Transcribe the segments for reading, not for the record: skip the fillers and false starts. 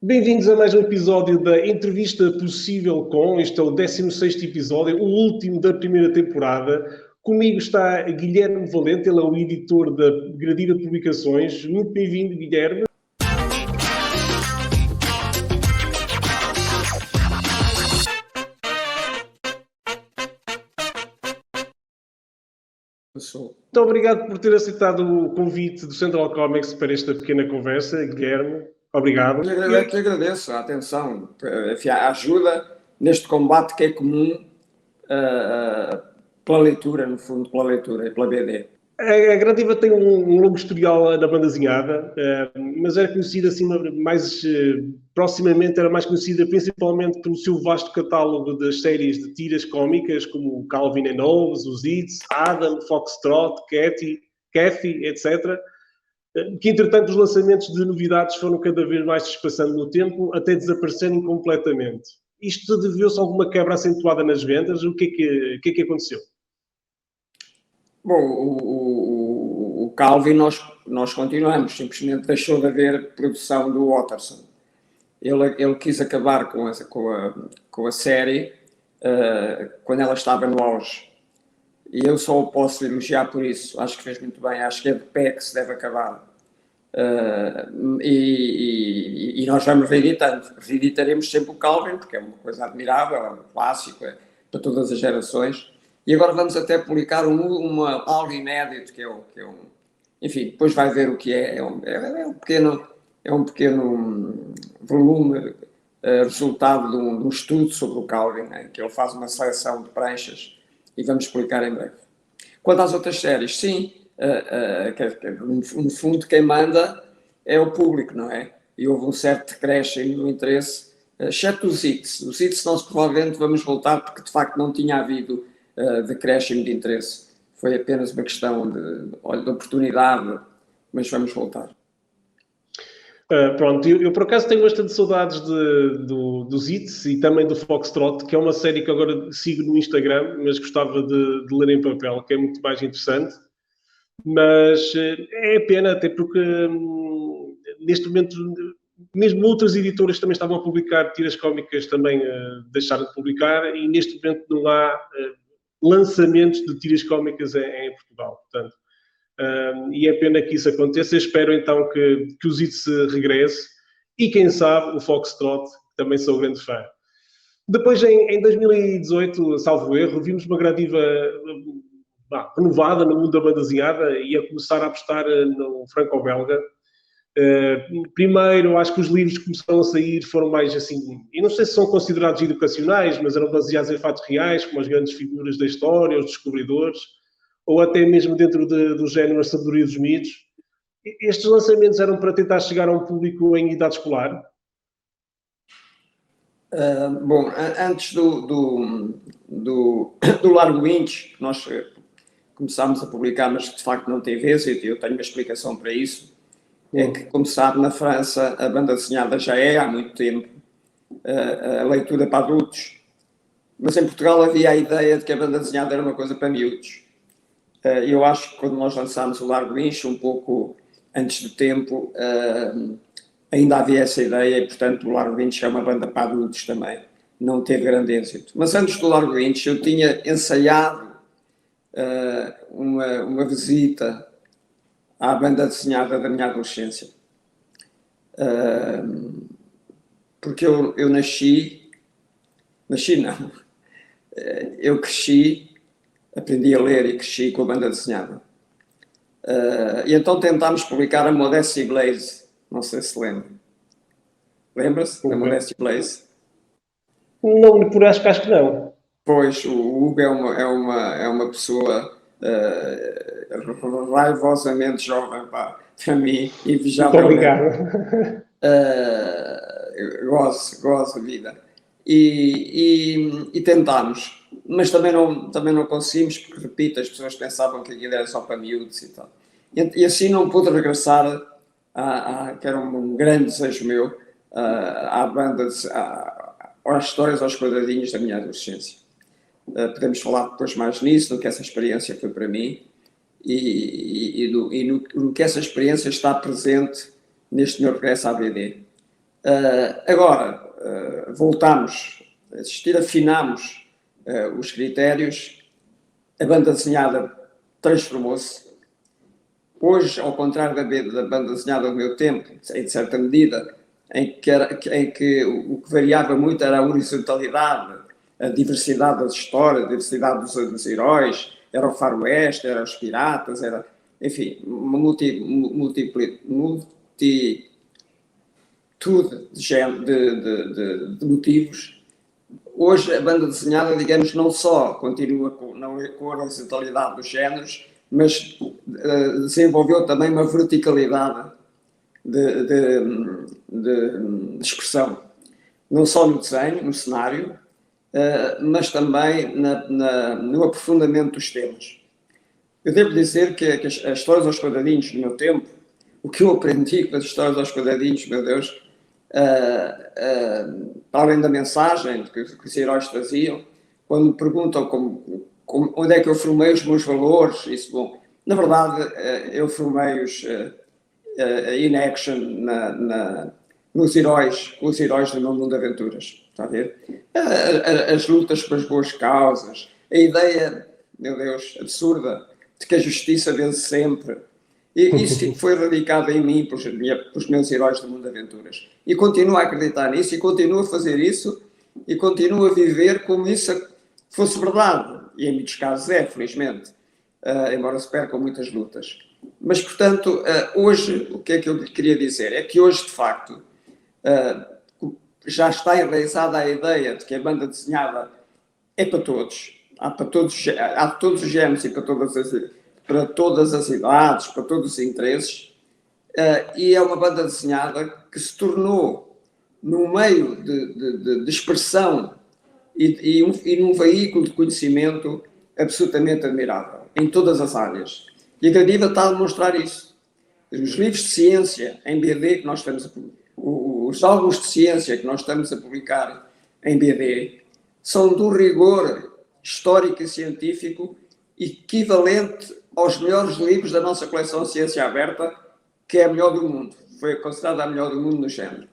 Bem-vindos a mais um episódio da Entrevista Possível com. Este é o 16º episódio, o último da primeira temporada. Comigo está Guilherme Valente, ele é o editor da Gradiva Publicações. Muito bem-vindo, Guilherme. Muito obrigado por ter aceitado o convite do Central Comics para esta pequena conversa, Guilherme. Obrigado. Eu que agradeço a atenção, a ajuda neste combate que é comum pela leitura, no fundo, pela leitura e pela BD. A Gradiva tem um longo historial na banda desenhada, mas era conhecida assim mais proximamente, era mais conhecida principalmente pelo seu vasto catálogo das séries de tiras cómicas, como Calvin and Hobbes, os Itz, Adam, Foxtrot, Cathy, etc., que entretanto os lançamentos de novidades foram cada vez mais se espaçando no tempo, até desaparecerem completamente. Isto deveu-se a alguma quebra acentuada nas vendas? O que é que aconteceu? Bom, o Calvin nós continuamos, simplesmente deixou de haver produção do Watterson. Ele quis acabar com a série quando ela estava no auge. E eu só o posso elogiar por isso. Acho que fez muito bem. Acho que é de pé que se deve acabar. E nós vamos reeditando. Reeditaremos sempre o Calvin, porque é uma coisa admirável, é um clássico, é para todas as gerações. E agora vamos até publicar algo inédito, que é um... Enfim, depois vai ver o que é. É um pequeno volume resultado de um estudo sobre o Calvin, né, que ele faz uma seleção de pranchas e vamos explicar em breve. Quanto às outras séries, sim, no fundo quem manda é o público, não é? E houve um certo decréscimo no interesse, exceto os Itz. Os Itz nós provavelmente vamos voltar porque de facto não tinha havido decréscimo de interesse. Foi apenas uma questão de oportunidade, mas vamos voltar. Pronto, eu por acaso tenho bastante saudades dos Itz e também do Foxtrot, que é uma série que agora sigo no Instagram, mas gostava de ler em papel, que é muito mais interessante. Mas é pena, até porque neste momento, mesmo outras editoras também estavam a publicar tiras cómicas, também deixaram de publicar, e neste momento não há lançamentos de tiras cómicas em Portugal. Portanto, e é pena que isso aconteça. Eu espero então que o Zitz regresse e quem sabe o Foxtrot, que também sou grande fã. Depois, em 2018, salvo erro, vimos uma Gradiva renovada no mundo da banda desenhada e a começar a apostar no franco-belga. Primeiro, acho que os livros que começaram a sair foram mais assim, e não sei se são considerados educacionais, mas eram baseados em fatos reais, como as grandes figuras da história, os descobridores, ou até mesmo dentro do género A Sabedoria dos Mitos. Estes lançamentos eram para tentar chegar a um público em idade escolar? Bom, antes do Largo Winch, nós começámos a publicar, mas de facto não teve êxito, e eu tenho uma explicação para isso. É que, como sabe, na França a banda desenhada já é há muito tempo a leitura para adultos, mas em Portugal havia a ideia de que a banda desenhada era uma coisa para miúdos. Eu acho que quando nós lançámos o Largo Winch, um pouco antes do tempo, ainda havia essa ideia e, portanto, o Largo Winch é uma banda para adultos também. Não teve grande êxito. Mas antes do Largo Winch eu tinha ensaiado uma visita à banda desenhada da minha adolescência. Porque eu nasci não. Eu cresci, aprendi a ler e cresci com a banda desenhada. E então tentámos publicar a Modesty Blaze, não sei se lembra. Lembra-se da Modesty Blaze? Não, por acho que não. Pois, o Hugo é uma pessoa raivosamente jovem para mim, invejavelmente. Muito obrigado. Gozo a vida. E tentámos, mas também não conseguimos, porque, repito, as pessoas pensavam que aquilo era só para miúdos e tal. E assim não pude regressar, que era um grande desejo meu, à banda, às histórias, aos quadradinhos da minha adolescência. Podemos falar depois mais nisso, no que essa experiência foi para mim e no que essa experiência está presente neste meu regresso à BD. Agora, voltamos a assistir, afinamos os critérios, a banda desenhada transformou-se. Hoje, ao contrário da banda desenhada do meu tempo, em certa medida, em que o que variava muito era a horizontalidade, a diversidade das histórias, a diversidade dos heróis, era o faroeste, era os piratas, era, enfim, uma multitude de motivos. Hoje a banda desenhada, digamos, não só continua com a horizontalidade dos géneros, mas desenvolveu também uma verticalidade de expressão, não só no desenho, no cenário, mas também no aprofundamento dos temas. Eu devo dizer que as histórias aos quadradinhos do meu tempo, o que eu aprendi com as histórias aos quadradinhos, meu Deus, para além da mensagem que os heróis traziam, quando me perguntam onde é que eu formei os meus valores, isso, bom, na verdade eu formei-os in action os heróis do meu mundo de aventuras, está a ver? As lutas pelas boas causas, a ideia, meu Deus, absurda, de que a justiça vence sempre. E isso foi radicado em mim pelos meus heróis do mundo de aventuras. E continuo a acreditar nisso, e continuo a fazer isso, e continuo a viver como isso fosse verdade. E em muitos casos é, felizmente, embora se percam muitas lutas. Mas, portanto, hoje, o que é que eu lhe queria dizer? É que hoje, de facto, já está enraizada a ideia de que a banda desenhada é para todos. Há todos os géneros e para todas as idades, para todos os interesses. E é uma banda desenhada que se tornou num meio de expressão e num veículo de conhecimento absolutamente admirável, em todas as áreas. E a Gradiva está a demonstrar isso. Os livros de ciência em BD que nós estamos a publicar, os álbuns de ciência que nós estamos a publicar em BD, são de um rigor histórico e científico equivalente aos melhores livros da nossa coleção de Ciência Aberta, que é a melhor do mundo. Foi considerada a melhor do mundo no género.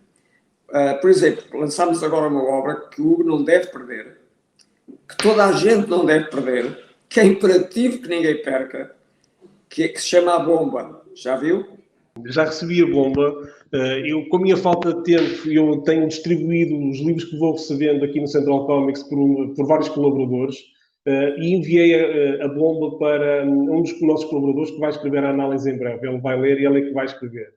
Por exemplo, lançámos agora uma obra que o Hugo não deve perder, que toda a gente não deve perder, que é imperativo que ninguém perca, que se chama A Bomba. Já viu? Já recebi a bomba. Eu, com a minha falta de tempo, eu tenho distribuído os livros que vou recebendo aqui no Central Comics por vários colaboradores e enviei a bomba para um dos nossos colaboradores que vai escrever a análise em breve. Ele vai ler e ele é que vai escrever.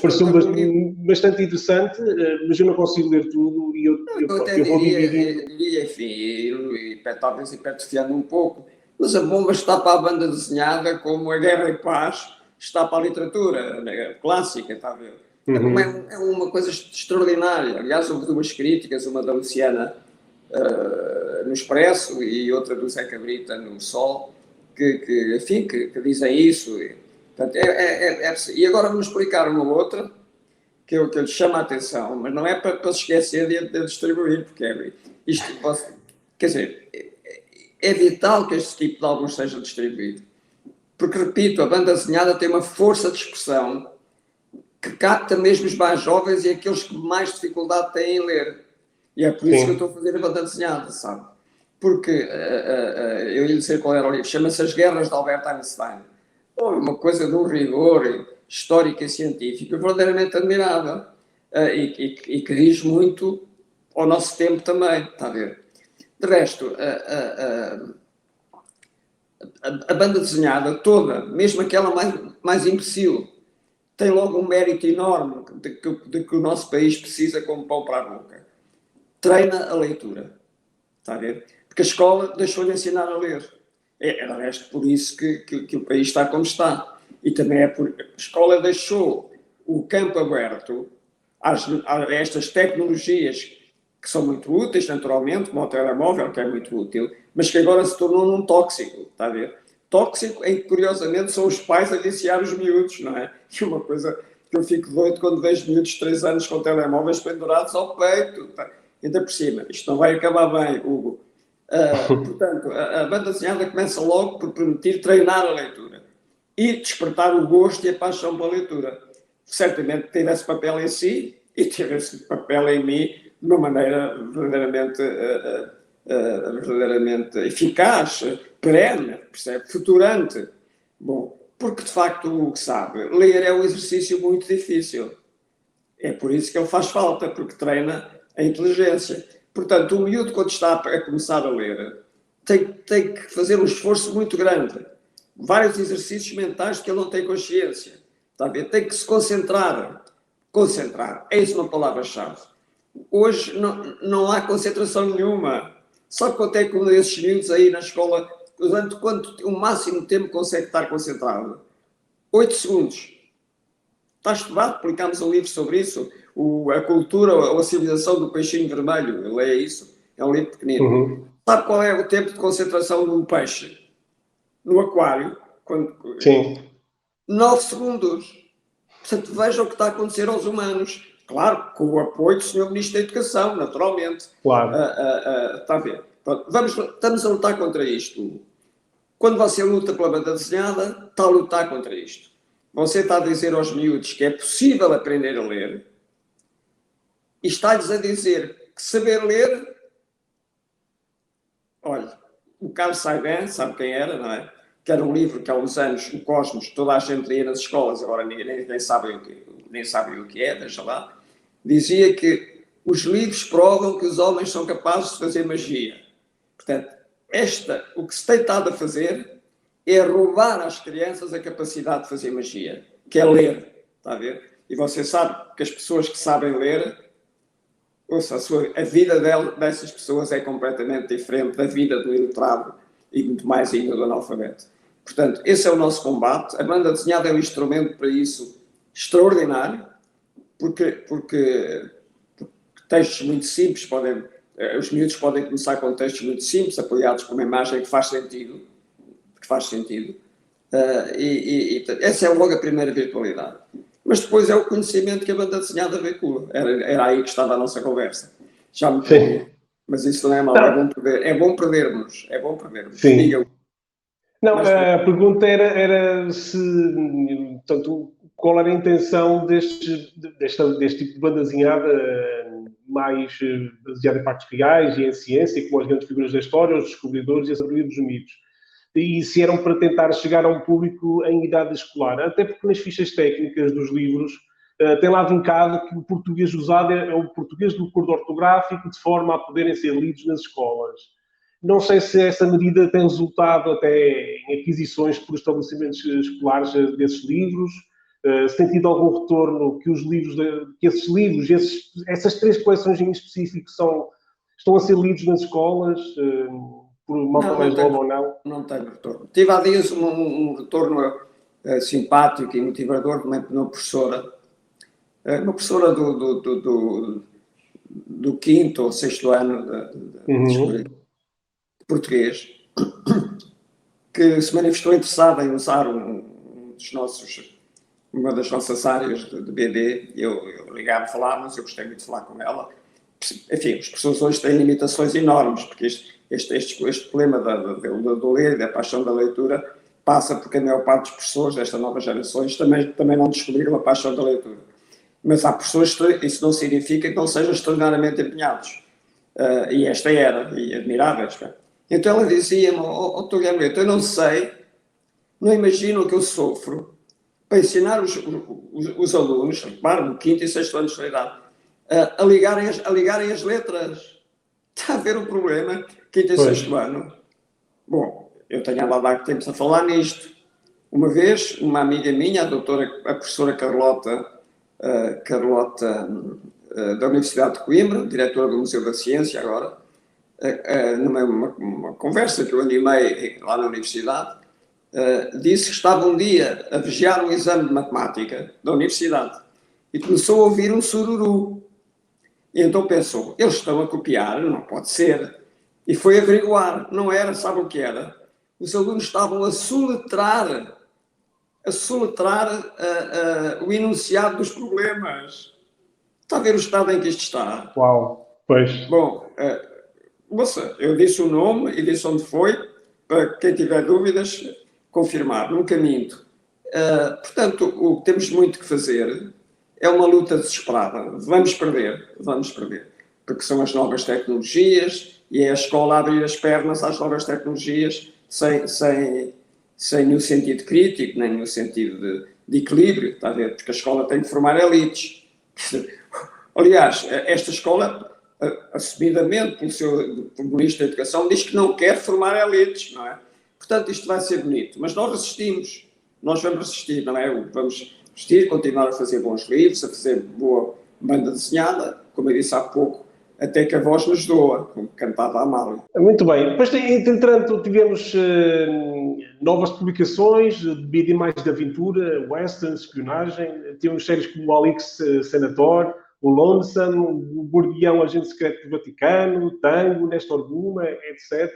Pareceu-me bastante interessante, mas eu não consigo ler tudo e eu vou dividir. Enfim, e talvez hipertrofiando um pouco, mas a bomba está para a banda desenhada como a Guerra e Paz está para a literatura clássica, está a ver? Uhum. É uma coisa extraordinária. Aliás, houve duas críticas, uma da Luciana no Expresso e outra do Zé Cabrita no Sol, que dizem isso. Portanto, e agora vamos explicar uma outra que eu lhe chamo a atenção, mas não é para se esquecer de distribuir, porque quer dizer, é vital que este tipo de álbuns seja distribuído. Porque, repito, a banda desenhada tem uma força de expressão que capta mesmo os mais jovens e aqueles que mais dificuldade têm em ler. E é por isso que eu estou a fazer a banda desenhada, sabe? Porque eu ia dizer qual era o livro, chama-se As Guerras de Albert Einstein. Uma coisa de um rigor histórico e científico verdadeiramente admirável e que diz muito ao nosso tempo também, está a ver? De resto, a banda desenhada toda, mesmo aquela mais imbecil, tem logo um mérito enorme de que o nosso país precisa como pão para a boca. Treina a leitura, está a ver? Porque a escola deixou de ensinar a ler. É de resto por isso que o país está como está. E também a escola deixou o campo aberto a estas tecnologias que são muito úteis, naturalmente, como o telemóvel, que é muito útil, mas que agora se tornou num tóxico, está a ver? Tóxico em que, curiosamente, são os pais a viciar os miúdos, não é? E uma coisa que eu fico doido quando vejo miúdos de 3 anos com telemóveis pendurados ao peito. Tá? Ainda por cima, isto não vai acabar bem, Hugo. Portanto, a banda desenhada começa logo por permitir treinar a leitura e despertar o gosto e a paixão pela leitura. Certamente tem esse papel em si e teve esse papel em mim de uma maneira verdadeiramente eficaz, perene, percebe? Futurante. Bom, porque de facto o que sabe, ler é um exercício muito difícil. É por isso que ele faz falta, porque treina a inteligência. Portanto, o miúdo, quando está a começar a ler, tem que fazer um esforço muito grande. Vários exercícios mentais que ele não tem consciência. Está a ver? Tem que se concentrar. Concentrar. É isso uma palavra-chave. Hoje não há concentração nenhuma. Sabe quanto é que um desses miúdos aí na escola, durante o máximo tempo consegue estar concentrado? 8 segundos. Está estudado, publicámos um livro sobre isso, a cultura ou a civilização do peixinho vermelho. Leia isso, é um livro pequenino. Uhum. Sabe qual é o tempo de concentração de um peixe no aquário? Sim. 9 segundos. Portanto, veja o que está a acontecer aos humanos. Claro, com o apoio do Sr. Ministro da Educação, naturalmente. Claro. Está a ver? Estamos a lutar contra isto. Quando você luta pela banda desenhada, está a lutar contra isto. Você está a dizer aos miúdos que é possível aprender a ler e está-lhes a dizer que saber ler... Olha, o Carl Sagan, sabe quem era, não é? Que era um livro que há uns anos, o Cosmos, toda a gente lia nas escolas, agora nem sabem o que é, deixa lá. Dizia que os livros provam que os homens são capazes de fazer magia. Portanto, o que se tem estado a fazer é roubar às crianças a capacidade de fazer magia, que é ler, está a ver? E você sabe que as pessoas que sabem ler, ouça, a vida dessas pessoas é completamente diferente da vida do iletrado e muito mais ainda do analfabeto. Portanto, esse é o nosso combate. A banda desenhada é um instrumento para isso extraordinário, porque textos muito simples os miúdos podem começar com textos muito simples, apoiados por uma imagem que faz sentido. Essa é logo a primeira virtualidade. Mas depois é o conhecimento que a banda desenhada veicula. Era aí que estava a nossa conversa. Já me perdi. Mas isso não é mau, é bom perdermos. Sim. Diga-o. Não, a pergunta era se, portanto, qual era a intenção deste tipo de banda desenhada mais baseada em partes reais e em ciência, como as grandes figuras da história, os descobridores e a sabedoria dos mitos. E se eram para tentar chegar a um público em idade escolar. Até porque nas fichas técnicas dos livros tem lá vincado que o português usado é o português do acordo ortográfico, de forma a poderem ser lidos nas escolas. Não sei se essa medida tem resultado até em aquisições por estabelecimentos escolares desses livros, se tem tido algum retorno que essas 3 coleções em específico estão a ser lidos nas escolas, por malta mais nova ou não? Não tenho retorno. Tive há dias um retorno simpático e motivador de uma professora do 5º ou 6º ano de português, que se manifestou interessada em usar uma das nossas áreas de BD. Eu ligava a falar, mas eu gostei muito de falar com ela. Enfim, as pessoas hoje têm limitações enormes, porque este problema do ler e da paixão da leitura passa porque a maior parte das pessoas destas novas gerações também não descobriram a paixão da leitura. Mas há pessoas que isso não significa que não sejam extraordinariamente empenhados. E esta era, e admiráveis. Então ela dizia-me, Dr. Guilherme, eu não sei, não imagino o que eu sofro para ensinar os alunos, repare, no 5º e 6º ano de escolaridade, a ligarem as letras. Está a ver o problema? 5º e 6º ano. Bom, eu tenho andado há tempos a falar nisto. Uma vez, uma amiga minha, a professora Carlota, da Universidade de Coimbra, diretora do Museu da Ciência agora, numa conversa que eu animei lá na universidade, disse que estava um dia a vigiar um exame de matemática da universidade e começou a ouvir um sururu. E então pensou, eles estão a copiar, não pode ser. E foi averiguar, não era, sabe o que era? Os alunos estavam a soletrar o enunciado dos problemas. Está a ver o estado em que isto está? Uau, pois. Bom, moça, eu disse o nome e disse onde foi, para quem tiver dúvidas, confirmar, nunca minto. Portanto, o que temos muito que fazer é uma luta desesperada. Vamos perder, porque são as novas tecnologias e é a escola a abrir as pernas às novas tecnologias sem nenhum sentido crítico, nem nenhum sentido de equilíbrio, está a ver? Porque a escola tem de formar elites. Aliás, esta escola, assumidamente pelo seu Ministro da Educação, diz que não quer formar elites, não é? Portanto, isto vai ser bonito. Mas nós resistimos. Nós vamos resistir, não é? Vamos resistir, continuar a fazer bons livros, a fazer boa banda desenhada, como eu disse há pouco, até que a voz nos doa, como cantava a Amália. Muito bem. Depois, entretanto, tivemos novas publicações de vida e mais de aventura, western, espionagem. Temos séries como o Alix Senator, o Lonesome, o Gordião, Agente Secreto do Vaticano, Tango, Nestor Guma, etc.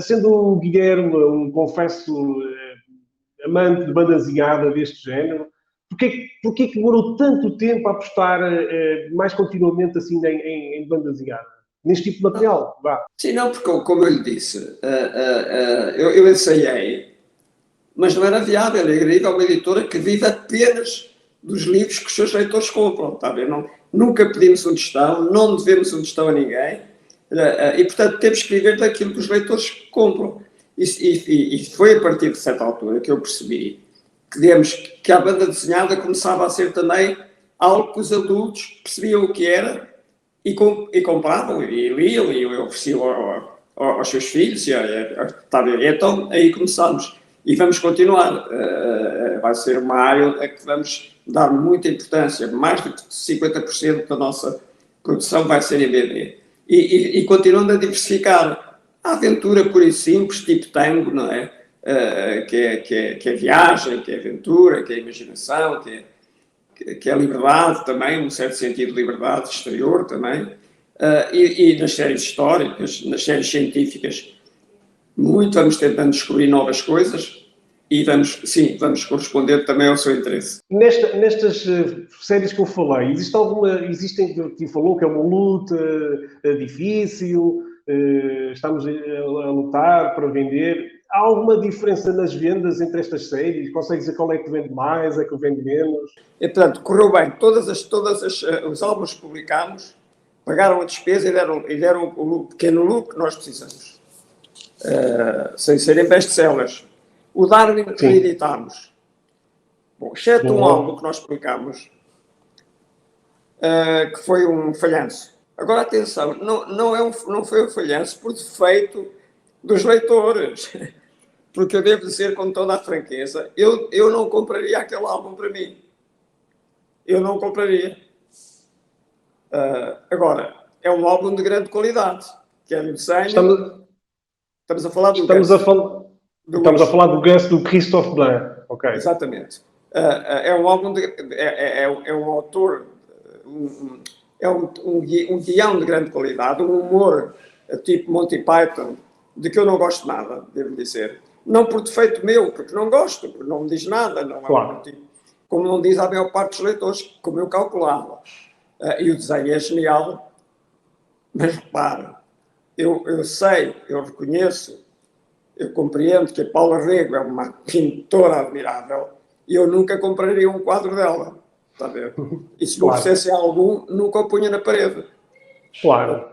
Sendo o Guilherme um confesso amante de banda desenhada deste género, porquê que demorou tanto tempo a apostar mais continuamente assim em banda desenhada? Neste tipo de material? Vá. Sim, não, porque como eu lhe disse, eu ensaiei, mas não era viável. A Igreja é uma editora que vive apenas dos livros que os seus leitores compram, está a ver? Nunca pedimos um tostão, não devemos um tostão a ninguém, e portanto temos que viver daquilo que os leitores compram. E foi a partir de certa altura que eu percebi que a banda desenhada começava a ser também algo que os adultos percebiam o que era e compravam, e liam, e ofereciam aos seus filhos, está a ver? Então aí começámos. E vamos continuar. Vai ser uma área a que vamos dar muita importância. Mais de 50% da nossa produção vai ser em BD. E continuando a diversificar. A aventura pura e simples, tipo Tango, não é? Que é viagem, que é aventura, que é imaginação, que é liberdade também, num certo sentido, liberdade exterior também. E nas séries históricas, nas séries científicas, vamos tentando descobrir novas coisas e vamos corresponder também ao seu interesse. Nestas séries que eu falei, existem que falou que é uma luta difícil, estamos a lutar para vender. Há alguma diferença nas vendas entre estas séries? Consegue dizer qual é que vende mais, é que vende menos? E, portanto, correu bem. Todos os álbuns que publicámos pagaram a despesa e deram o pequeno lucro que nós precisamos. Sem serem best-sellers. O Darwin que reeditámos. Bom, exceto um álbum que nós publicámos, que foi um falhanço. Agora, atenção, não foi um falhanço por defeito dos leitores. Porque eu devo dizer com toda a franqueza, eu não compraria aquele álbum para mim. Eu não compraria. Agora, é um álbum de grande qualidade. Que é um desenho... Estamos a falar do Estamos a falar do Gus do Christophe Blain. Okay. Exatamente. É um álbum é um autor, um guião de grande qualidade, um humor tipo Monty Python, de que eu não gosto nada, devo dizer. Não por defeito meu, porque não gosto, porque não me diz nada, não claro. É um motivo. Como não diz a maior parte dos leitores, como eu calculava. E o desenho é genial, mas repara, eu sei, eu reconheço, eu compreendo que a Paula Rego é uma pintora admirável e eu nunca compraria um quadro dela, está a ver? E se me oferecessem algum, nunca o punha na parede. Claro.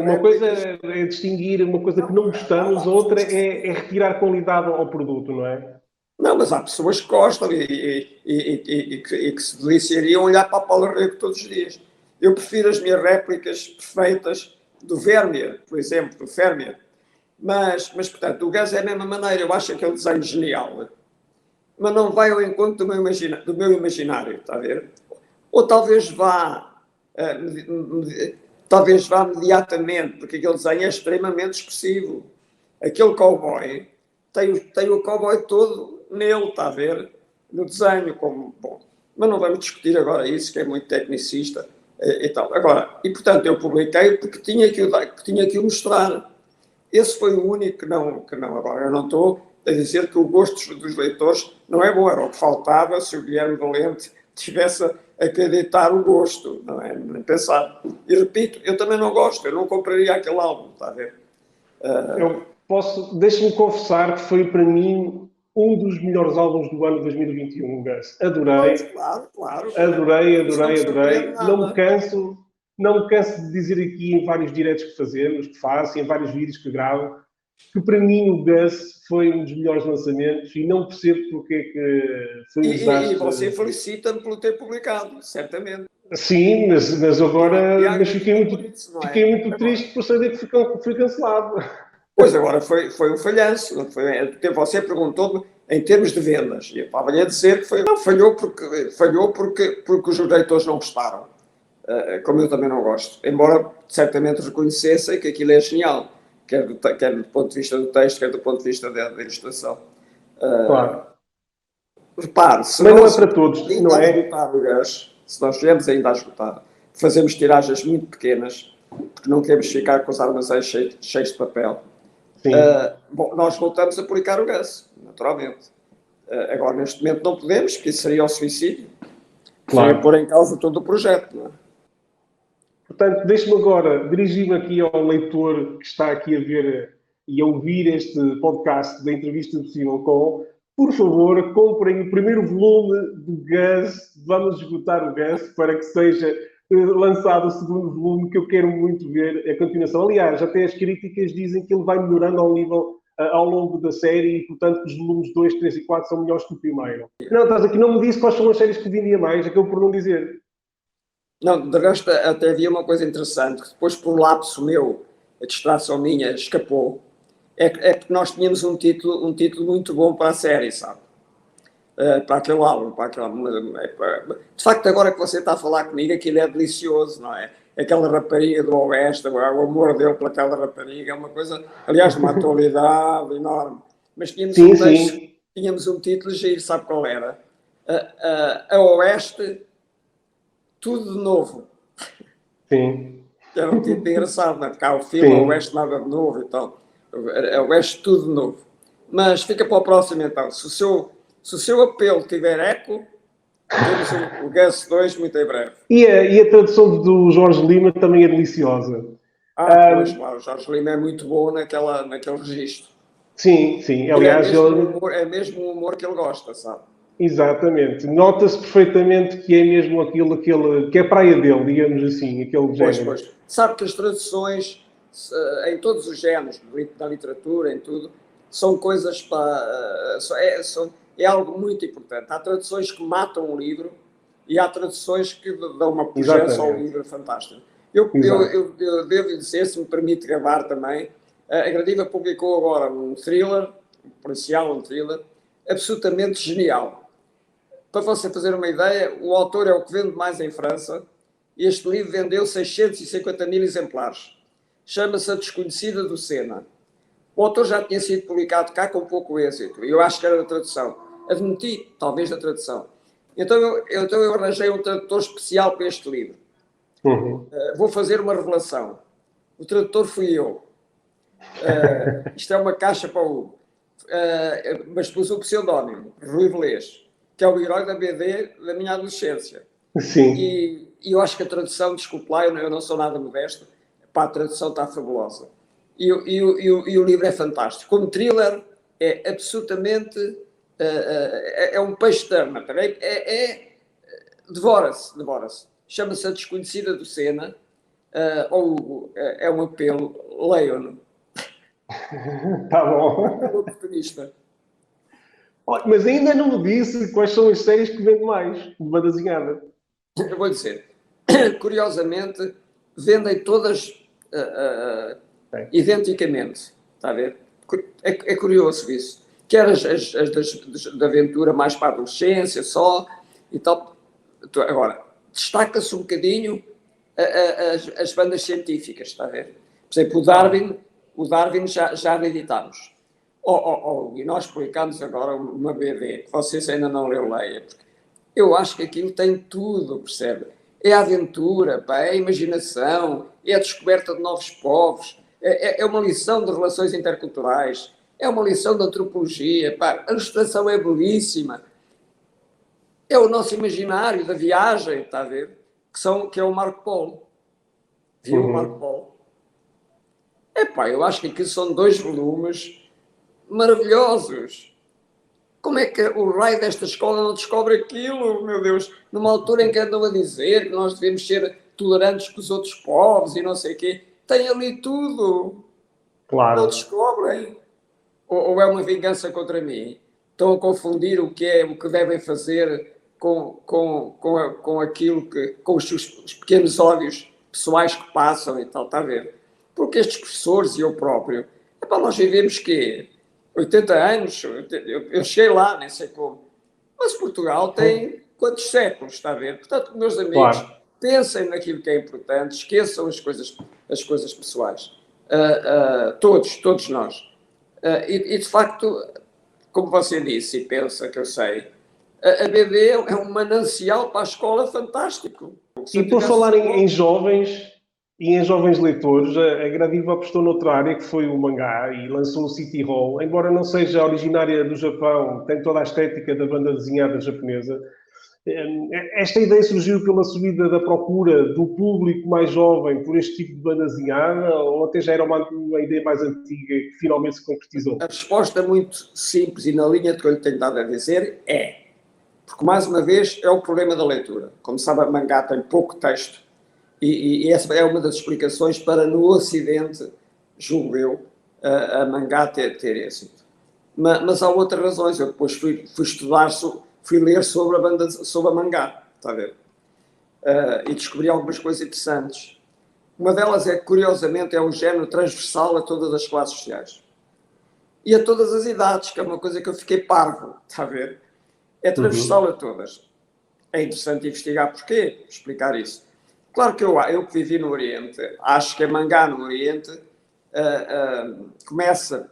Uma coisa é distinguir uma coisa que não gostamos, outra é retirar qualidade ao produto, não é? Não, mas há pessoas que gostam e que se deliciariam olhar para a Paula Rego todos os dias. Eu prefiro as minhas réplicas perfeitas do Vermeer, por exemplo, do Vermeer. Mas, portanto, o Gus é a mesma maneira. Eu acho aquele desenho genial. Mas não vai ao encontro do meu imaginário, está a ver? Ou talvez vá imediatamente, porque aquele desenho é extremamente expressivo. Aquele cowboy tem o cowboy todo nele, está a ver? No desenho, como bom. Mas não vamos discutir agora isso, que é muito tecnicista e tal. Agora, e portanto, eu publiquei porque tinha que o mostrar. Esse foi o único que não. Agora, eu não estou a dizer que o gosto dos leitores não é bom, era o que faltava se o Guilherme Valente tivesse a acreditar o gosto, não é? Nem pensar. E repito, eu também não gosto, eu não compraria aquele álbum, está a ver? Deixe-me confessar que foi para mim um dos melhores álbuns do ano 2021, Gus. Adorei. Claro, claro. Adorei. Não me canso de dizer aqui em vários diretos que fazemos, que faço, em vários vídeos que gravo, que para mim o Gus foi um dos melhores lançamentos e não percebo porque é que foi um desastre. E você felicita-me por ter publicado, certamente. Sim, mas agora fiquei muito triste por saber que foi cancelado. Pois agora foi um falhanço. Você perguntou-me em termos de vendas. E eu estava-lhe a dizer que falhou porque os leitores não gostaram. Como eu também não gosto. Embora certamente reconhecessem que aquilo é genial. Quer do ponto de vista do texto, quer do ponto de vista da ilustração. Claro. Repare, mas não é para todos, não é? Se nós estivermos ainda a esgotar, fazemos tiragens muito pequenas, porque não queremos ficar com os armazéns cheios de papel. Nós voltamos a publicar o Gus, naturalmente. Agora, neste momento, não podemos, porque isso seria o suicídio. Seria pôr em causa todo o projeto, não é? Portanto, deixe-me agora dirigir-me aqui ao leitor que está aqui a ver e a ouvir este podcast da Entrevista Impossível com. Por favor, comprem o primeiro volume do Gus. Vamos esgotar o Gus para que seja lançado o segundo volume, que eu quero muito ver a continuação. Aliás, até as críticas dizem que ele vai melhorando ao longo da série e, portanto, os volumes 2, 3 e 4 são melhores que o primeiro. Não, estás aqui, não me disse quais são as séries que vendia mais, acabou por não dizer. Não, de resto, até havia uma coisa interessante, que depois, por lapso meu, a distração minha escapou. É porque nós tínhamos um título muito bom para a série, sabe? Para aquele álbum, De facto, agora que você está a falar comigo, aquilo é delicioso, não é? Aquela rapariga do Oeste, o amor dele por aquela rapariga, é uma coisa, aliás, de uma atualidade enorme. Mas tínhamos um título giro, sabe qual era? A Oeste, tudo de novo. Sim. Era um título engraçado, não é? Porque há o filme, a Oeste nada de novo e tal. A Oeste, tudo de novo. Mas fica para o próximo, então. Se o seu apelo tiver eco, temos o Gus 2 muito em breve. E a tradução do Jorge Lima também é deliciosa. Pois, claro, o Jorge Lima é muito bom naquele registro. Sim. Aliás, é mesmo o humor que ele gosta, sabe? Exatamente. Nota-se perfeitamente que é mesmo aquilo que é a praia dele, digamos assim, aquele género. Pois. Sabe que as traduções, em todos os géneros, da literatura, em tudo, são coisas para... É algo muito importante. Há traduções que matam o livro e há traduções que dão uma pujança ao livro fantástico. Eu devo dizer, se me permite gravar também, a Gradiva publicou agora um thriller, um thriller, absolutamente genial. Para você fazer uma ideia, o autor é o que vende mais em França e este livro vendeu 650 mil exemplares. Chama-se A Desconhecida do Sena. O autor já tinha sido publicado cá com pouco êxito. Eu acho que era da tradução. Admiti, talvez, da tradução. Então eu arranjei um tradutor especial para este livro. Vou fazer uma revelação. O tradutor fui eu. Isto é uma caixa para o... mas pus o pseudónimo, Rui Velez, que é o herói da BD da minha adolescência. Sim. E eu acho que a tradução, desculpe lá, eu não sou nada modesto, a tradução está fabulosa. E o livro é fantástico. Como thriller, é absolutamente... é um peixe termo. Devora-se. Chama-se A Desconhecida do Sena, ou é um apelo, leiam-no. Tá bom. Oportunista. Mas ainda não me disse quais são as séries que vende mais de banda desenhada. Eu vou dizer. Curiosamente, vendem todas identicamente. Está a ver? É curioso isso. Quer as da aventura mais para a adolescência só e tal. Agora, destaca-se um bocadinho as bandas científicas, está a ver? Por exemplo, o Darwin já reeditámos. E nós publicamos agora uma BD, que vocês ainda não leia, porque eu acho que aquilo tem tudo, percebe? É a aventura, é a imaginação, é a descoberta de novos povos, é uma lição de relações interculturais, é uma lição de antropologia, a ilustração é belíssima, é o nosso imaginário da viagem, está a ver? Que é o Marco Polo. Viu o Marco Polo? Eu acho que aquilo são 2 volumes maravilhosos. Como é que o raio desta escola não descobre aquilo, meu Deus, numa altura em que andam a dizer que nós devemos ser tolerantes com os outros povos e não sei o quê. Tem ali tudo. Não Claro. descobrem. Ou é uma vingança contra mim? Estão a confundir o que devem fazer com aquilo que, com os pequenos ódios pessoais que passam e tal, está a ver? Porque estes professores e eu próprio, epá, nós vivemos quê? 80 anos, eu cheguei lá, nem sei como. Mas Portugal tem quantos séculos, está a ver? Portanto, meus amigos, Claro. pensem naquilo que é importante, esqueçam as coisas pessoais. Todos nós. E de facto, como você disse e pensa que eu sei, a BD é um manancial para a escola fantástico. Se E eu por tivesse... falar em jovens e em jovens leitores, a Gradiva apostou noutra área que foi o mangá e lançou o City Hall. Embora não seja originária do Japão, tem toda a estética da banda desenhada japonesa. Esta ideia surgiu pela subida da procura do público mais jovem por este tipo de banda desenhada ou até já era uma ideia mais antiga que finalmente se concretizou? A resposta muito simples e na linha de que eu lhe tenho dado a dizer é, porque mais uma vez é o problema da leitura. Como sabe, a mangá tem pouco texto e essa é uma das explicações para no Ocidente, julgo eu, a mangá ter êxito. Mas há outras razões. Eu depois fui estudar, fui ler sobre a mangá, está a ver? E descobri algumas coisas interessantes. Uma delas é que, curiosamente, é um género transversal a todas as classes sociais. E a todas as idades, que é uma coisa que eu fiquei parvo, está a ver? É transversal a todas. É interessante investigar porquê, explicar isso. Claro que eu que vivi no Oriente, acho que a mangá no Oriente começa,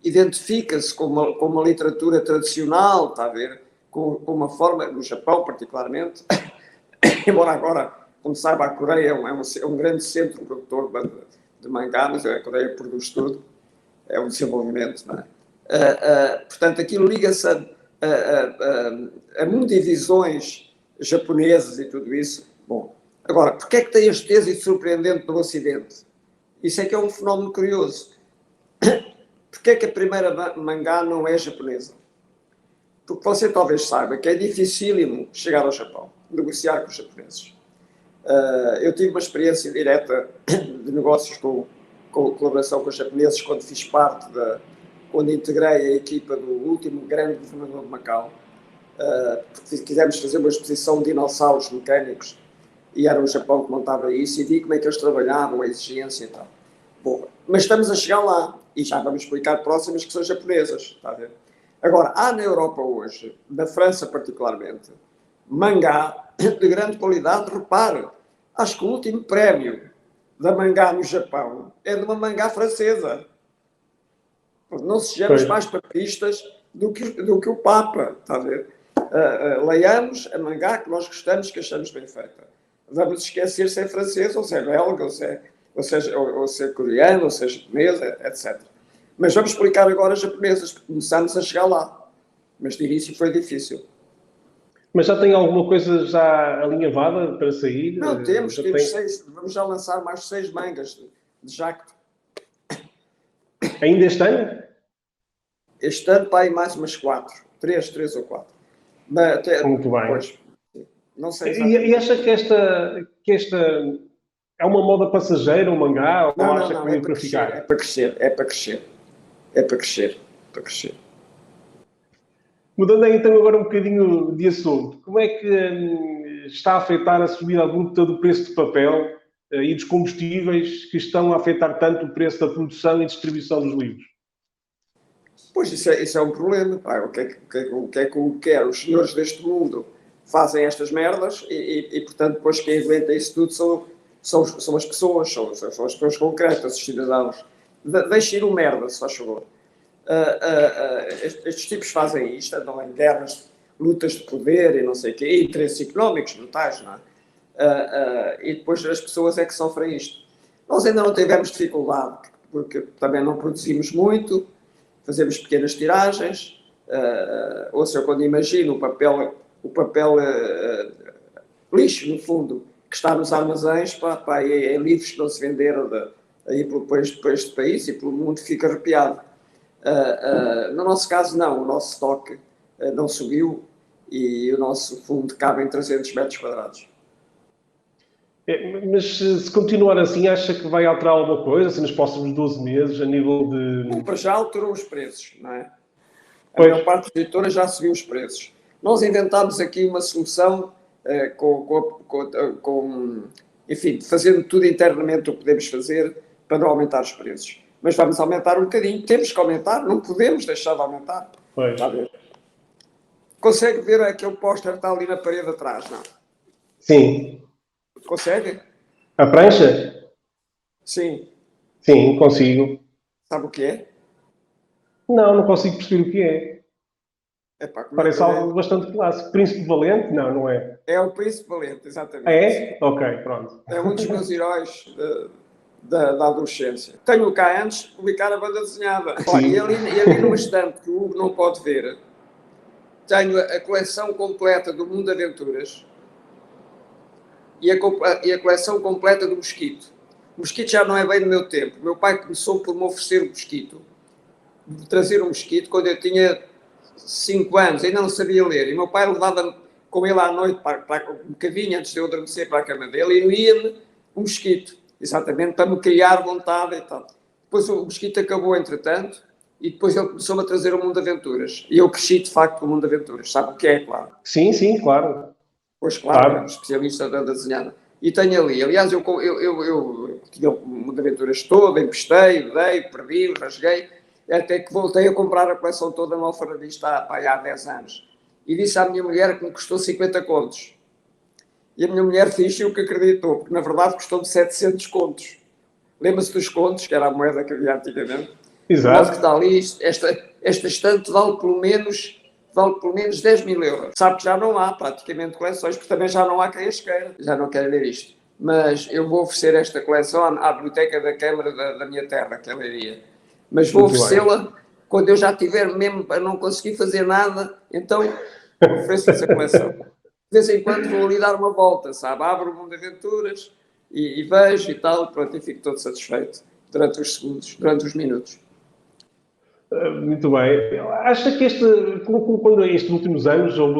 identifica-se com uma literatura tradicional, está a ver? Com uma forma, no Japão particularmente, embora agora, como saiba, a Coreia é um grande centro produtor de mangá, mas a Coreia produz tudo, é um desenvolvimento, não é? Portanto, aquilo liga-se a mundivisões japonesas e tudo isso. Bom, agora, porquê é que tem este êxito surpreendente no Ocidente? Isso é que é um fenómeno curioso. Porquê é que a primeira mangá não é japonesa? Porque você talvez saiba que é dificílimo chegar ao Japão, negociar com os japoneses. Eu tive uma experiência direta de negócios com colaboração com os japoneses quando fiz parte quando integrei a equipa do último grande governador de Macau, porque quisemos fazer uma exposição de dinossauros mecânicos e era o Japão que montava isso e vi como é que eles trabalhavam, a exigência e tal. Bom, mas estamos a chegar lá e já vamos explicar próximas que são japonesas, está a ver? Agora, há na Europa hoje, na França particularmente, mangá de grande qualidade. Repare, acho que o último prémio da mangá no Japão é de uma mangá francesa. Não sejamos mais papistas do que o Papa, está a ver? Leiamos a mangá que nós gostamos, que achamos bem feita. Vamos esquecer se é francês, ou se é belga, ou se é coreano, ou se é japonesa, etc. Mas vamos explicar agora as japonesas, porque começamos a chegar lá. Mas de início foi difícil. Mas já tem alguma coisa já alinhavada para sair? Não, temos 6. Vamos já lançar mais 6 mangas de Jacto. Ainda este ano? Este ano para aí mais umas 4. 3 ou 4. Mas, Muito bem. Pois, não sei e acha que esta é uma moda passageira, um mangá? Ou acha que veio para ficar? É para crescer. É para crescer. Mudando então agora um bocadinho de assunto, como é que está a afetar a subida abrupta do preço de papel e dos combustíveis que estão a afetar tanto o preço da produção e distribuição dos livros? Pois, isso é um problema. Pá. O que é que eu quero? Os senhores deste mundo fazem estas merdas e portanto, depois quem aguenta isso tudo são as pessoas, são as pessoas concretas, os cidadãos. Deixe ir o merda, se faz favor. Estes tipos fazem isto, andam em guerras, lutas de poder e não sei o quê, e interesses económicos brutais, não é? E depois as pessoas é que sofrem isto. Nós ainda não tivemos dificuldade, porque também não produzimos muito, fazemos pequenas tiragens, ou seja, quando imagino o papel lixo, no fundo, que está nos armazéns, é livros que não se venderam aí por este país e pelo mundo, fica arrepiado. No nosso caso, não. O nosso estoque não subiu e o nosso fundo cabe em 300 metros quadrados. Mas se continuar assim, acha que vai alterar alguma coisa, assim, nos próximos 12 meses, a nível Bom, de... para já alterou os preços, não é? A Pois, maior parte dos editoras já subiu os preços. Nós inventámos aqui uma solução enfim, fazendo tudo internamente o que podemos fazer para não aumentar os preços. Mas vamos aumentar um bocadinho. Temos que aumentar, não podemos deixar de aumentar. pois. Está a ver? Consegue ver aquele póster que está ali na parede atrás, não? Sim. Consegue? A prancha? Sim. Sim, consigo. Sabe o que é? Não, não consigo perceber o que é. Epá, como é que Parece eu algo devo... bastante clássico. Príncipe Valente? Não, não é. É o Príncipe Valente, Ah, exatamente. é? Ok, pronto. É um dos meus heróis da adolescência. Tenho cá antes de publicar a banda desenhada. Olha, Sim. e ali numa estante que o Hugo não pode ver, tenho a coleção completa do Mundo de Aventuras e a coleção completa do Mosquito. O Mosquito já não é bem do meu tempo. O meu pai começou por me oferecer o Mosquito, de trazer o Mosquito, quando eu tinha 5 anos, ainda não sabia ler. E o meu pai levava-me com ele à noite, um bocadinho antes de eu adormecer, para a cama dele, e lia-me o Mosquito, exatamente para me criar vontade e tal. Depois o Mosquito acabou, entretanto, e depois ele começou-me a trazer o Mundo de Aventuras. E eu cresci, de facto, com o Mundo de Aventuras. Sabe o que é, claro? Sim, sim, claro. Pois, claro, é um Claro. especialista da desenhada. E tenho ali, aliás, eu tinha o Mundo de Aventuras todo, emprestei, dei, perdi, rasguei, até que voltei a comprar a coleção toda no Alfarrabista há 10 anos. E disse à minha mulher que me custou 50 contos. E a minha mulher fingiu o que acreditou, porque na verdade custou-me 700 contos. Lembra-se dos contos, que era a moeda que havia antigamente? De modo que Exato. está ali, esta estante vale pelo menos 10 mil euros. Sabe que já não há praticamente coleções, porque também já não há quem as queira. Já não quero ler isto. Mas eu vou oferecer esta coleção à Biblioteca da Câmara da minha terra, que é Leiria. Mas vou Muito bem. oferecê-la quando eu já tiver mesmo para não conseguir fazer nada, então ofereço-lhes a coleção. De vez em quando vou ali dar uma volta, sabe? Abro o Mundo de Aventuras e vejo e tal, pronto, e fico todo satisfeito durante os segundos, durante os minutos. Muito bem. Acha que quando estes últimos anos houve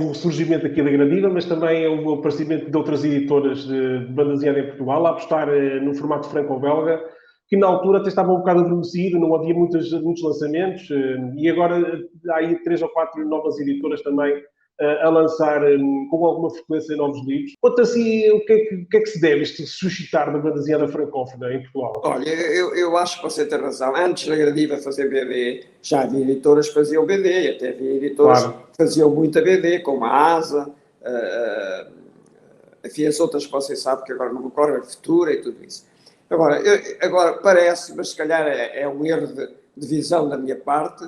o surgimento aqui da Gradiva, mas também houve o aparecimento de outras editoras de banda desenhada em Portugal, a apostar no formato franco-belga, que na altura até estava um bocado adormecido, não havia muitos lançamentos, e agora há aí 3 ou 4 novas editoras também a lançar com alguma frequência novos livros. Quanto assim, o que é que se deve este suscitar da banda desenhada francófona em Portugal? Olha, eu acho que você tem razão. Antes da Gradiva fazer BD, já havia editoras que faziam BD, até havia editoras Claro. que faziam muita BD, como a ASA, havia as outras que você sabe que agora não me recordo, a Futura e tudo isso. Agora parece, mas se calhar é um erro de visão da minha parte,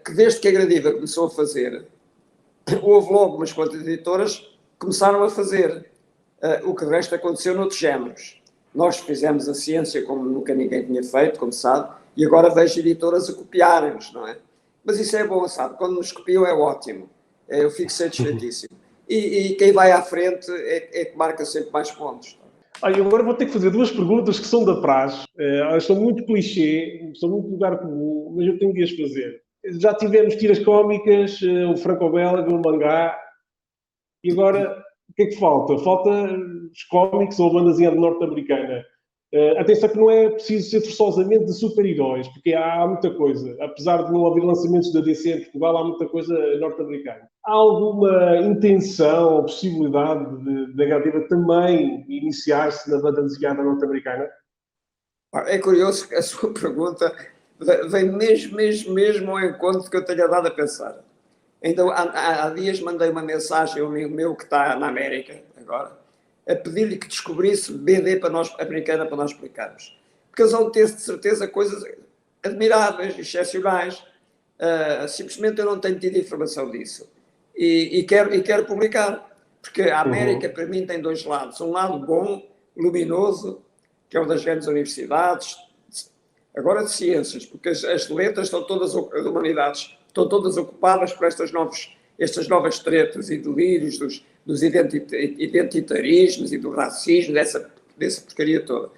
que desde que a Gradiva começou a fazer, houve logo umas quantas editoras que começaram a fazer. O que de resto aconteceu noutros géneros. Nós fizemos a ciência como nunca ninguém tinha feito, como sabe, e agora vejo editoras a copiarem-nos, não é? Mas isso é bom, sabe? Quando nos copiam é ótimo. Eu fico satisfeitíssimo. E quem vai à frente é que marca sempre mais pontos. Olha, agora vou ter que fazer 2 perguntas que são da praxe. Elas são muito clichê, são muito lugar comum, mas eu tenho que as fazer. Já tivemos tiras cómicas, o franco-belga, o mangá, e agora o que é que falta? Falta os cómics ou a banda desenhada norte-americana. Atenção que não é preciso ser forçosamente de super-heróis, porque há muita coisa. Apesar de não haver lançamentos da DC em Portugal, há muita coisa norte-americana. Há alguma intenção ou possibilidade da Gradiva também iniciar-se na banda desenhada norte-americana? É curioso que a sua pergunta vem mesmo ao encontro que eu tenho dado a pensar. Ainda há dias mandei uma mensagem a um amigo meu que está na América agora, a pedir-lhe que descobrisse BD para nós, americana para nós explicarmos. Porque eles vão ter de certeza coisas admiráveis, excepcionais. Simplesmente eu não tenho tido informação disso. E quero publicar. Porque a América, para mim, tem 2 lados. Um lado bom, luminoso, que é o das grandes universidades, agora de ciências, porque as letras estão todas, as humanidades, estão todas ocupadas por estas novas tretas e delírios dos identitarismos e do racismo, dessa porcaria toda.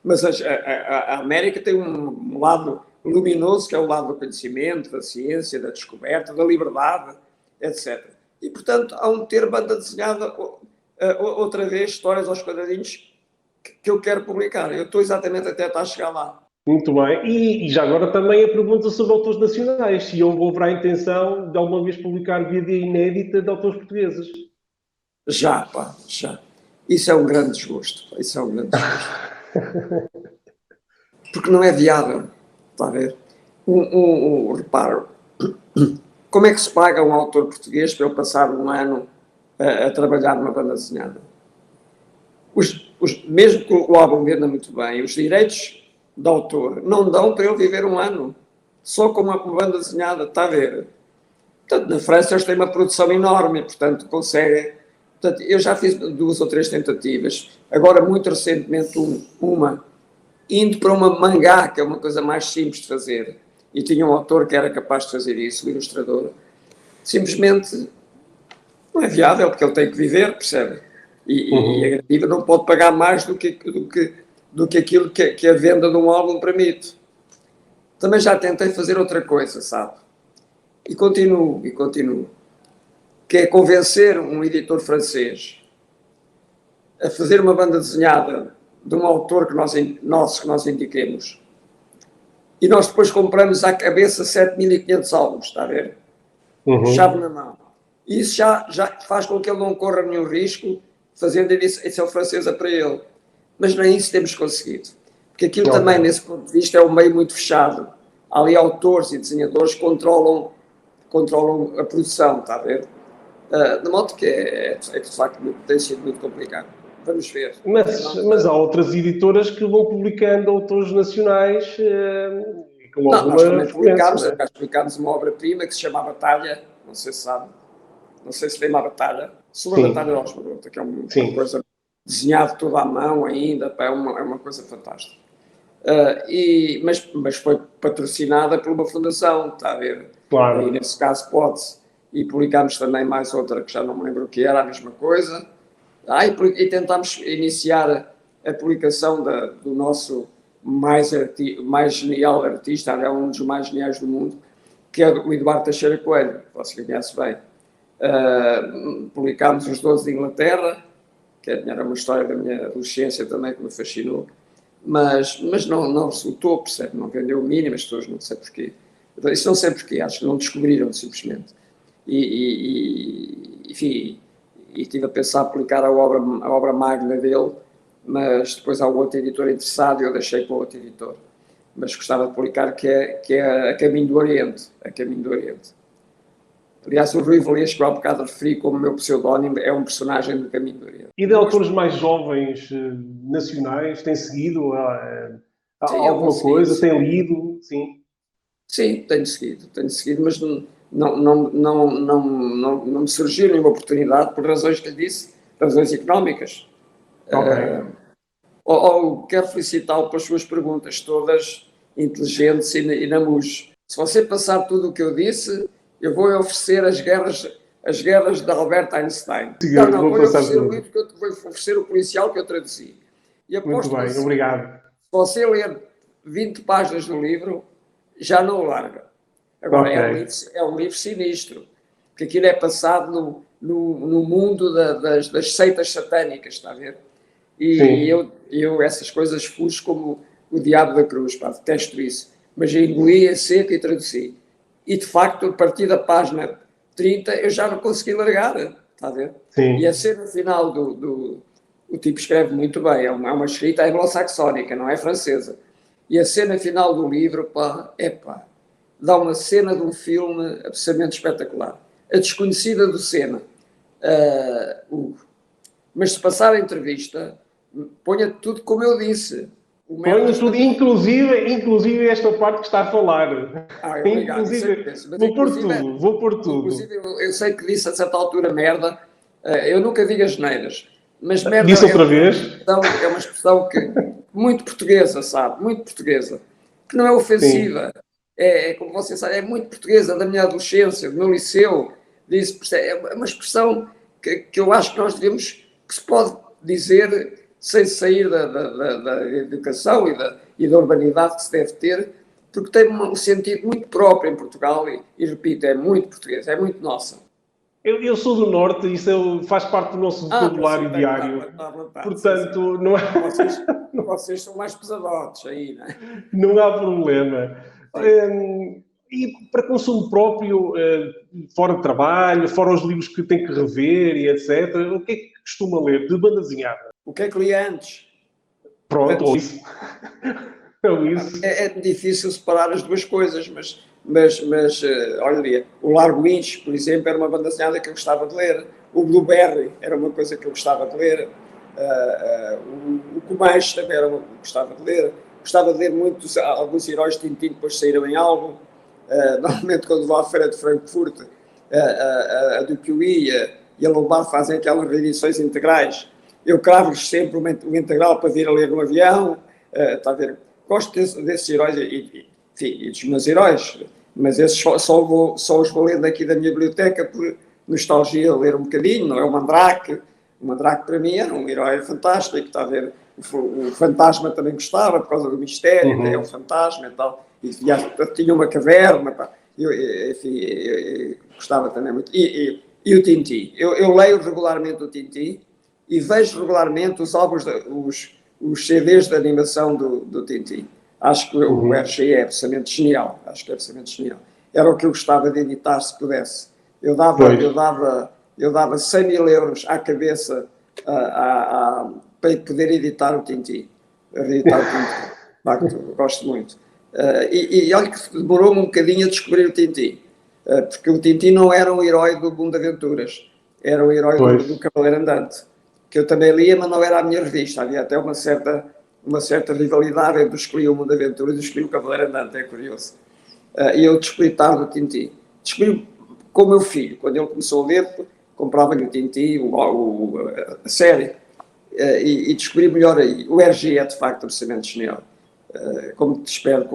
Mas a América tem um lado luminoso, que é o lado do conhecimento, da ciência, da descoberta, da liberdade, etc. E, portanto, há um ter banda desenhada, outra vez, histórias aos quadradinhos, que eu quero publicar. Eu estou exatamente até a chegar lá. Muito bem. E já agora também a pergunta sobre autores nacionais. Se houve a intenção de alguma vez publicar BD inédita de autores portugueses. Já, pá, já. Isso é um grande desgosto. Isso é um grande desgosto. Porque não é viável. Está a ver? Reparo. Como é que se paga um autor português para ele passar um ano a trabalhar numa banda desenhada? Mesmo que o álbum venda muito bem, os direitos de autor não dão para ele viver um ano. Só com uma banda desenhada, está a ver? Portanto, na França eles têm uma produção enorme, portanto, conseguem. Portanto, eu já fiz 2 ou 3 tentativas. Agora, muito recentemente, uma indo para uma mangá, que é uma coisa mais simples de fazer. E tinha um autor que era capaz de fazer isso, o ilustrador. Simplesmente não é viável, porque ele tem que viver, percebe? E a Gradiva não pode pagar mais do que aquilo que a venda de um álbum permite. Também já tentei fazer outra coisa, sabe? E continuo. Que é convencer um editor francês a fazer uma banda desenhada de um autor que nós indiquemos. E nós depois compramos à cabeça 7.500 álbuns, está a ver? Chave na mão. E isso já faz com que ele não corra nenhum risco, fazendo a edição francesa para ele. Mas nem isso temos conseguido. Porque aquilo também, nesse ponto de vista, é um meio muito fechado. Há ali autores e desenhadores que controlam a produção, está a ver? De modo que é de facto tem sido muito complicado. Vamos ver. Mas há outras editoras que vão publicando autores nacionais com alguma nós também publicámos uma obra-prima que se chama Batalha, não sei se sabe, não sei se lembra a Batalha, sobre a Batalha de Osma, que é uma coisa desenhada toda à mão ainda, é uma coisa fantástica. Mas foi patrocinada por uma fundação, está a ver? Claro. E nesse caso pode-se. E publicámos também mais outra que já não me lembro o que era, a mesma coisa. E tentámos iniciar a publicação do nosso mais genial artista, é um dos mais geniais do mundo, que é o Eduardo Teixeira Coelho, que você conhece bem. Publicámos os 12 de Inglaterra, que era uma história da minha adolescência também que me fascinou, mas não resultou, percebe? Não vendeu o mínimo, as pessoas não sei porquê. Isso não sei porquê, acho que não descobriram simplesmente. Enfim, e estive a pensar em publicar a obra magna dele, mas depois há um outro editor interessado e eu deixei para o outro editor. Mas gostava de publicar que é A Caminho do Oriente. Aliás, o Rui Valesco, que há um bocado referi como meu pseudónimo, é um personagem do Caminho do Oriente. E de autores mais jovens, nacionais, tem seguido alguma coisa? Tem lido? Sim. Sim, tenho seguido, mas não me surgiu nenhuma oportunidade por razões que lhe disse, razões económicas. Quero felicitá-lo pelas suas perguntas, todas inteligentes e na MUS. Se você passar tudo o que eu disse, eu vou oferecer as guerras de Albert Einstein. Vou oferecer o livro vou oferecer o policial que eu traduzi. E muito bem, obrigado. Se você ler 20 páginas do livro, já não o larga. Agora, é um livro sinistro, porque aquilo é passado no mundo das seitas satânicas, está a ver? E eu essas coisas fujo como o diabo da cruz, detesto isso. Mas eu engoli a seca e traduzi. E, de facto, a partir da página 30, eu já não consegui largar, está a ver? Sim. E a cena final o tipo escreve muito bem, é uma escrita anglo-saxónica, não é francesa. E a cena final do livro, dá uma cena de um filme absolutamente espetacular. A Desconhecida do Sena. Mas se passar a entrevista, ponha tudo como eu disse. Ponha tudo, inclusive esta parte que está a falar. Obrigado. Vou pôr tudo. Inclusive, eu sei que disse a certa altura merda. Eu nunca digo as neiras. Mas merda disse outra vez? É uma expressão que muito portuguesa, sabe? Muito portuguesa. Que não é ofensiva. Como você sabe, é muito portuguesa da minha adolescência, do meu liceu. É uma expressão que eu acho que nós devemos, que se pode dizer sem sair da educação e da urbanidade que se deve ter, porque tem um sentido muito próprio em Portugal e repito, é muito português, é muito nossa. Eu sou do Norte e isso faz parte do nosso vocabulário diário. Portanto, não é... Vocês são mais pesadotes aí, não é? Não há problema. E para consumo próprio, fora de trabalho, fora os livros que tem que rever e etc., o que é que costuma ler de banda desenhada? O que é que li antes? Pronto, ou isso. Ou isso. É difícil separar as duas coisas, mas olha, o Largo Inch, por exemplo, era uma banda desenhada que eu gostava de ler. O Blueberry era uma coisa que eu gostava de ler. O Comanche também era uma que eu gostava de ler. Gostava de ler alguns heróis de Tintin, depois saíram em álbum. Normalmente, quando vou à Feira de Frankfurt, a Dupuy e a Lombard fazem aquelas reedições integrais. Eu cravo-lhes sempre o integral para vir a ler no avião. Está a ver? Gosto desses heróis e dos meus heróis, mas esses só os vou lendo aqui da minha biblioteca por nostalgia, ler um bocadinho. Não é o Mandrake. O Mandrake para mim era um herói fantástico, está a ver? O Fantasma também gostava por causa do mistério, é um fantasma e tal. E tinha uma caverna, pá. Eu gostava também muito. E o Tintin. Eu leio regularmente o Tintin e vejo regularmente os álbuns, os CDs de animação do Tintin. Acho que o RG é absolutamente genial. Acho que é absolutamente genial. Era o que eu gostava de editar se pudesse. Eu dava 100 mil euros à cabeça para poder editar o Tintin. Gosto muito. E olha que demorou-me um bocadinho a descobrir o Tintin. Porque o Tintin não era um herói do Mundo de Aventuras. Era um herói do Cavaleiro Andante. Que eu também lia, mas não era a minha revista. Havia até uma certa rivalidade entre os que liam o Mundo de Aventuras e os que liam o Cavaleiro Andante. É curioso. E eu descobri tarde o Tintin. Descobri com o meu filho. Quando ele começou a ler, comprava-lhe o Tintin, a série. E descobri melhor aí. O RG é, de facto, absolutamente genial. Como te espero,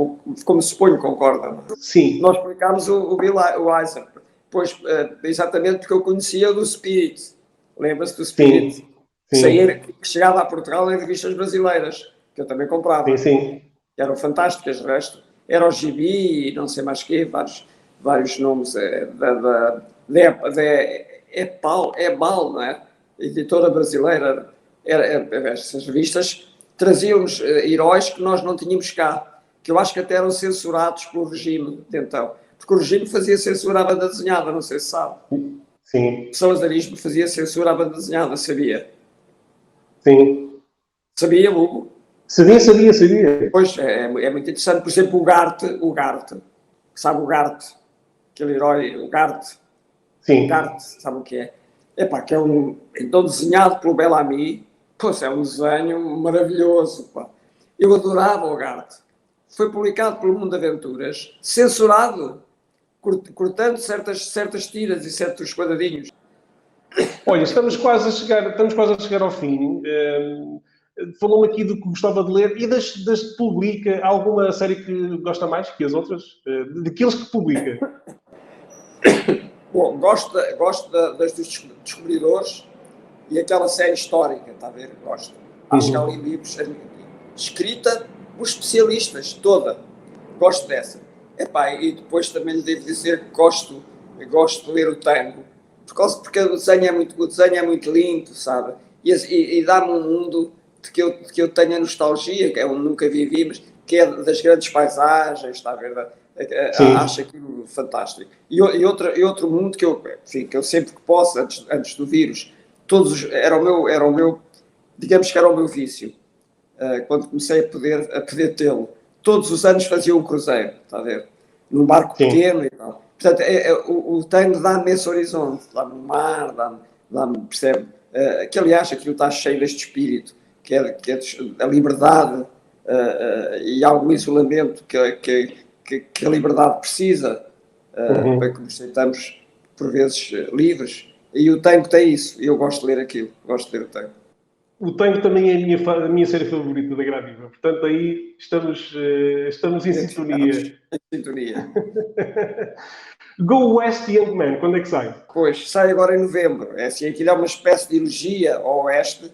como suponho, concorda? Sim. Nós publicámos o Bill Eisner. Pois, exatamente porque eu conhecia do Spirit. Lembra-se do Spirit? Que chegava a Portugal em revistas brasileiras, que eu também comprava. Sim. Eram fantásticas, de resto. Era o Gibi e não sei mais quê, vários nomes Ebal, não é? Editora brasileira. Essas revistas traziam-nos heróis que nós não tínhamos cá, que eu acho que até eram censurados pelo regime de então. Porque o regime fazia censura à banda desenhada, não sei se sabe. Sim. O salazarismo fazia censura à banda desenhada, sabia? Sim. Sabia, Hugo? Sabia. Pois, é muito interessante. Por exemplo, o Garte, sabe o Garte? Aquele herói, o Garte. Sim. O Garte, sabe o que é? Que é então desenhado pelo Bellamy. Pois, é um desenho maravilhoso, pá. Eu adorava o Garte. Foi publicado pelo Mundo de Aventuras, censurado, cortando certas tiras e certos quadradinhos. Olha, estamos quase a chegar ao fim. Falou-me aqui do que gostava de ler e das que publica. Há alguma série que gosta mais que as outras? Daqueles que publica? Bom, gosto das dos Descobridores e aquela série histórica, está a ver? Gosto. Acho que há ali livros escrita por especialistas, toda. Gosto dessa. E depois também lhe devo dizer que gosto de ler o Tango, porque o desenho é muito lindo, sabe? E dá-me um mundo de que eu tenho a nostalgia, que é onde nunca vivi, mas que é das grandes paisagens, está a ver? Acho aquilo fantástico. E outro mundo que eu sempre que posso, antes do vírus, era o meu, digamos que era o meu vício. Quando comecei a poder tê-lo. Todos os anos fazia um cruzeiro, está a ver? Num barco pequeno e tal. Portanto, o Tango dá-me esse horizonte, dá-me o mar, dá-me, percebe? Que aliás aquilo está cheio deste espírito, que é a liberdade e algum isolamento que a liberdade precisa para que nos sentamos, por vezes, livres. E o Tango tem isso, e eu gosto de ler aquilo, gosto de ler o Tango. O Tango também é a minha série favorita da Gradiva. Portanto, aí estamos em sintonia. Em sintonia. Go West Young Man, quando é que sai? Pois, sai agora em novembro. É assim, aquilo é uma espécie de elogia ao Oeste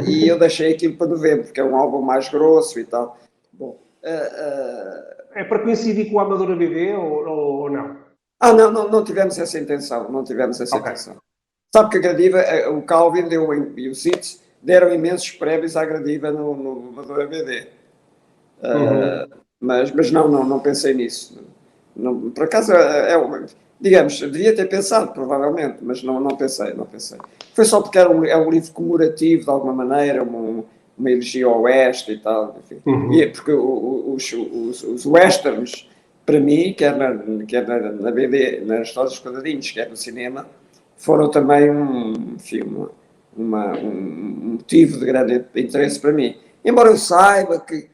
e eu deixei aquilo para novembro, porque é um álbum mais grosso e tal. Bom, É para coincidir com o Amadora BD ou não? Não tivemos essa intenção, não tivemos essa Ok. intenção. Sabe que a Gradiva, o Calvin e o Sitz deram imensos prémios à Gradiva no Amadora BD. Mas não pensei nisso. Não, por acaso, digamos, devia ter pensado, provavelmente, mas não pensei. Foi só porque é um livro comemorativo, de alguma maneira, uma elegia ao Oeste e tal. Enfim. E é porque os westerns, para mim, quer na BD, nas histórias dos quadradinhos, quer no cinema, foram também um motivo de grande interesse para mim. Embora eu saiba que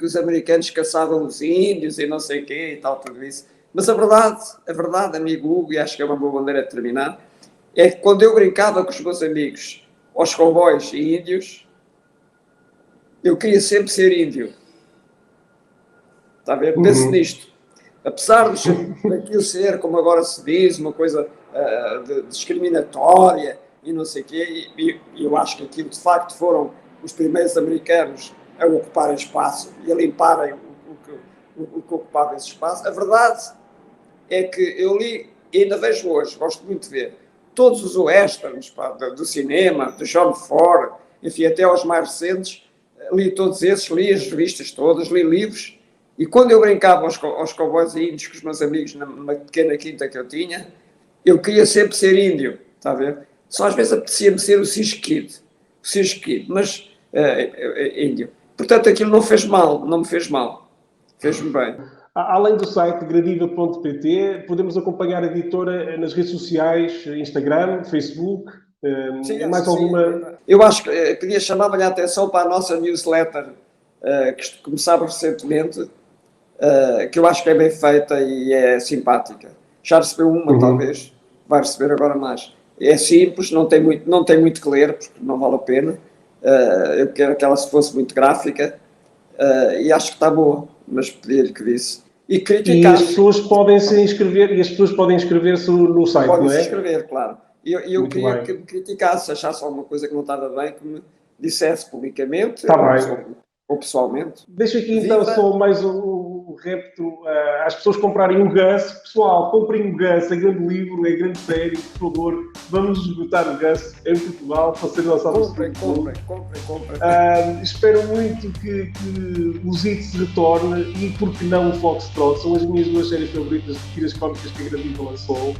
os americanos caçavam os índios e não sei o quê e tal, tudo isso. Mas a verdade, amigo Hugo, e acho que é uma boa maneira de terminar, é que quando eu brincava com os meus amigos, aos cowboys e índios, eu queria sempre ser índio. Está a ver? Pense nisto. Apesar daquilo ser, como agora se diz, uma coisa discriminatória e não sei o quê, e eu acho que aquilo de facto foram os primeiros americanos a ocuparem espaço e a limparem o que ocupava esse espaço. A verdade é que eu li, e ainda vejo hoje, gosto muito de ver, todos os westerns do cinema, de John Ford, enfim, até aos mais recentes, li todos esses, li as revistas todas, li livros, e quando eu brincava aos cowboys e índios com os meus amigos numa pequena quinta que eu tinha, eu queria sempre ser índio, está a ver? Só às vezes apetecia-me ser o Cis Kid, mas índio. Portanto, aquilo não me fez mal, fez-me bem. Além do site gradiva.pt, podemos acompanhar a editora nas redes sociais, Instagram, Facebook, mais alguma... Eu acho que queria chamar-lhe a atenção para a nossa newsletter, que começava recentemente, que eu acho que é bem feita e é simpática. Já recebeu uma, talvez, vai receber agora mais. É simples, não tem muito que ler, porque não vale a pena. Eu quero que ela se fosse muito gráfica, e acho que está boa, mas pedir-lhe que disse. E criticar. E as pessoas podem se inscrever, inscrever-se no site, podem não é? se inscrever, claro. E eu queria que me criticasse, se achasse alguma coisa que não estava bem, que me dissesse publicamente. Está bem. Ou pessoalmente. Deixo aqui então só mais um repto às pessoas comprarem o Gus. Pessoal, comprem o Gus, é grande livro, é grande série, por favor, vamos esgotar o Gus em Portugal para ser lançado. Comprem. Espero muito que o Zito se retorne e, por que não, o Foxtrot. São as minhas duas séries favoritas de tiras cómicas que a Gradiva lançou.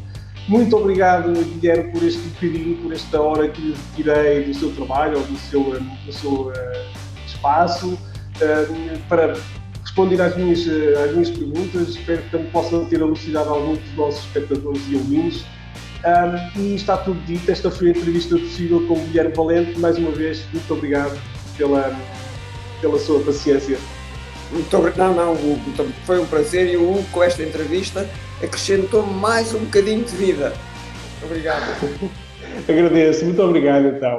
Muito obrigado, Guilherme, por este bocadinho, por esta hora que tirei do seu trabalho ou do seu espaço para responder às minhas perguntas. Espero que também possa ter elucidado alguns dos nossos espectadores e ouvintes. E está tudo dito. Esta foi a entrevista possível com o Guilherme Valente. Mais uma vez, muito obrigado pela sua paciência. Muito obrigado, Hugo. Foi um prazer e o Hugo, com esta entrevista, acrescentou-me mais um bocadinho de vida. Obrigado. Agradeço. Muito obrigado, então.